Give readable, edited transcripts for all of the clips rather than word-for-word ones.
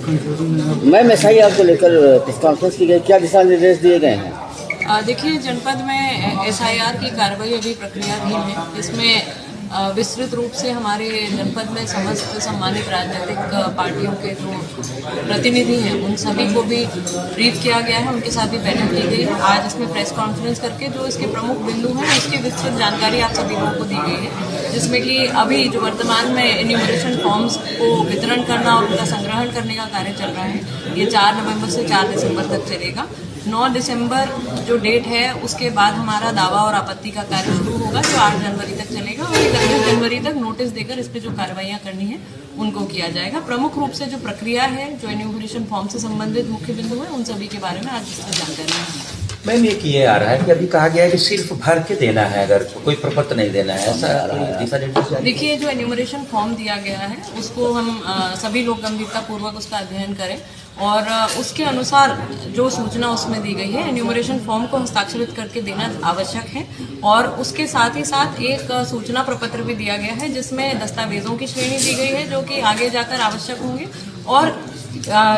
Ma'am SIR को लेकर press conference की गई, क्या दिशा निर्देश दिए गए हैं? देखिए, जनपद में SIR की कार्रवाई अभी प्रक्रियाधीन है। इसमें विस्तृत रूप से हमारे जनपद में समस्त सम्मानित राजनीतिक पार्टियों के जो प्रतिनिधि हैं उन सभी को भी ब्रीफ किया गया है, उनके साथ भी बैठक की गई है। आज इसमें प्रेस कॉन्फ्रेंस करके जो इसके प्रमुख बिंदु हैं उसकी विस्तृत जानकारी आप सभी लोगों को दी गई है, जिसमें कि अभी जो वर्तमान में एन्यूमरेशन फॉर्म्स को वितरण करना और उनका संग्रहण करने का कार्य चल रहा है। ये 4 नवंबर से 4 दिसंबर तक चलेगा। 9 दिसंबर जो डेट है उसके बाद हमारा दावा और आपत्ति का कार्य शुरू होगा, जो 8 जनवरी तक चलेगा और 31 जनवरी तक नोटिस देकर इस पे जो कार्रवाइयाँ करनी है उनको किया जाएगा। प्रमुख रूप से जो प्रक्रिया है, जो एन्यूमरेशन फॉर्म से संबंधित मुख्य बिंदु है, उन सभी के बारे में आज इसमें जानकारी है। मैम, ये किया आ रहा है कि अभी कहा गया है कि सिर्फ भर के देना है, अगर कोई प्रपत्र नहीं देना है, ऐसा दिशा निर्देश? देखिए, जो एन्यूमरेशन फॉर्म दिया गया है उसको हम सभी लोग गंभीरता पूर्वक उसका अध्ययन करें और उसके अनुसार जो सूचना उसमें दी गई है, एन्यूमरेशन फॉर्म को हस्ताक्षरित करके देना आवश्यक है। और उसके साथ ही साथ एक सूचना प्रपत्र भी दिया गया है जिसमें दस्तावेजों की श्रेणी दी गई है जो कि आगे जाकर आवश्यक होंगे, और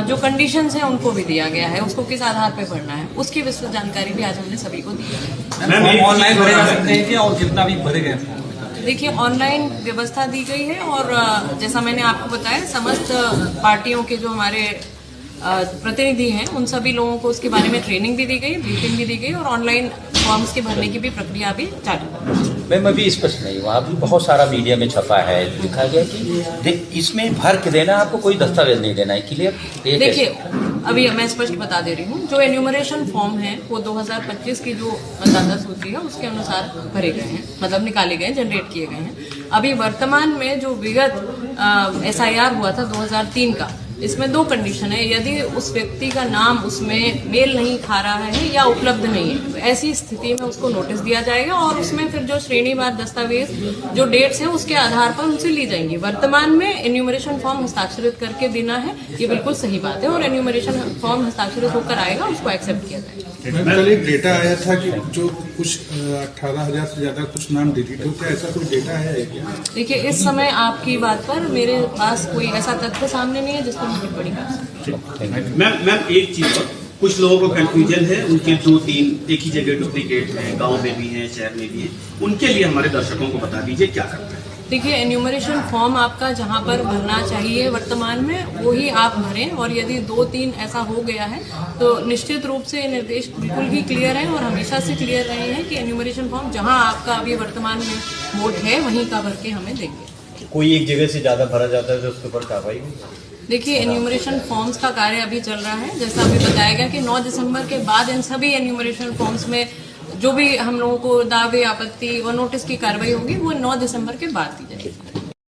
जो कंडीशंस हैं उनको भी दिया गया है, उसको किस आधार पे भरना है उसकी विस्तृत जानकारी भी आज हमने सभी को दी है। ऑनलाइन भरे जा सकते हैं क्या, और जितना भी भरे गए? देखिए, ऑनलाइन व्यवस्था दी गई है और जैसा मैंने आपको बताया, समस्त पार्टियों के जो हमारे प्रतिनिधि हैं उन सभी लोगों को उसके बारे में ट्रेनिंग भी दी गई, ब्रीफिंग भी दी गई और ऑनलाइन फॉर्म्स के भरने की भी प्रक्रिया भी चालू है। मैम, अभी स्पष्ट नहीं हुआ, अभी बहुत सारा मीडिया में छपा है, लिखा गया कि इसमें भर के देना, आपको कोई दस्तावेज नहीं देना है। क्लियर? देखिए, अभी मैं स्पष्ट बता दे रही हूँ, जो एन्यूमरेशन फॉर्म है वो 2025 की जो मतदाता सूची है उसके अनुसार भरे गए हैं, मतलब निकाले गए, जनरेट किए गए हैं। अभी वर्तमान में जो विगत SIR हुआ था 2003 का, इसमें 2 कंडीशन है। यदि उस व्यक्ति का नाम उसमें मेल नहीं खा रहा है या उपलब्ध नहीं है, तो ऐसी स्थिति में उसको नोटिस दिया जाएगा और उसमें फिर जो श्रेणीवार दस्तावेज जो डेट्स हैं उसके आधार पर उनसे ली जाएंगी। वर्तमान में एन्यूमरेशन फॉर्म हस्ताक्षरित करके देना है, ये बिल्कुल सही बात है, और एन्यूमरेशन फॉर्म हस्ताक्षरित होकर आएगा, उसको एक्सेप्ट किया जाएगा। कल एक डेटा आया था कि जो कुछ 18,000 से ज्यादा कुछ नाम डिलीट हो, क्या ऐसा कोई डेटा है क्या? देखिए, इस समय आपकी बात पर मेरे पास कोई ऐसा तथ्य सामने नहीं है जिस पर मैं टिप्पणी कर सकूं। मैम, एक चीज पर कुछ लोगों को कंफ्यूजन है, उनके 2-3 एक ही जगह डुप्लीकेट हैं, गांव में भी हैं, शहर में भी हैं, उनके लिए हमारे दर्शकों को बता दीजिए क्या करना है। देखिए, एन्यूमरेशन फॉर्म आपका जहां पर भरना चाहिए वर्तमान में वही आप भरें, और यदि 2-3 ऐसा हो गया है तो निश्चित रूप से निर्देश बिल्कुल ही क्लियर है और हमेशा से क्लियर रहे हैं कि एन्यूमरेशन फॉर्म जहां आपका अभी वर्तमान में वोट है वहीं का भर के हमें देंगे। कोई एक जगह से ज्यादा भरा जाता है तो उसके ऊपर कार्रवाई? देखिए, एन्यूमरेशन फॉर्म्स का कार्य अभी चल रहा है, जैसा अभी बताया गया कि 9 दिसंबर के बाद इन सभी एन्यूमरेशन फॉर्म्स में जो भी हम लोगों को दावे, आपत्ति और नोटिस की कार्रवाई होगी वो 9 दिसंबर के बाद दी जाएगी।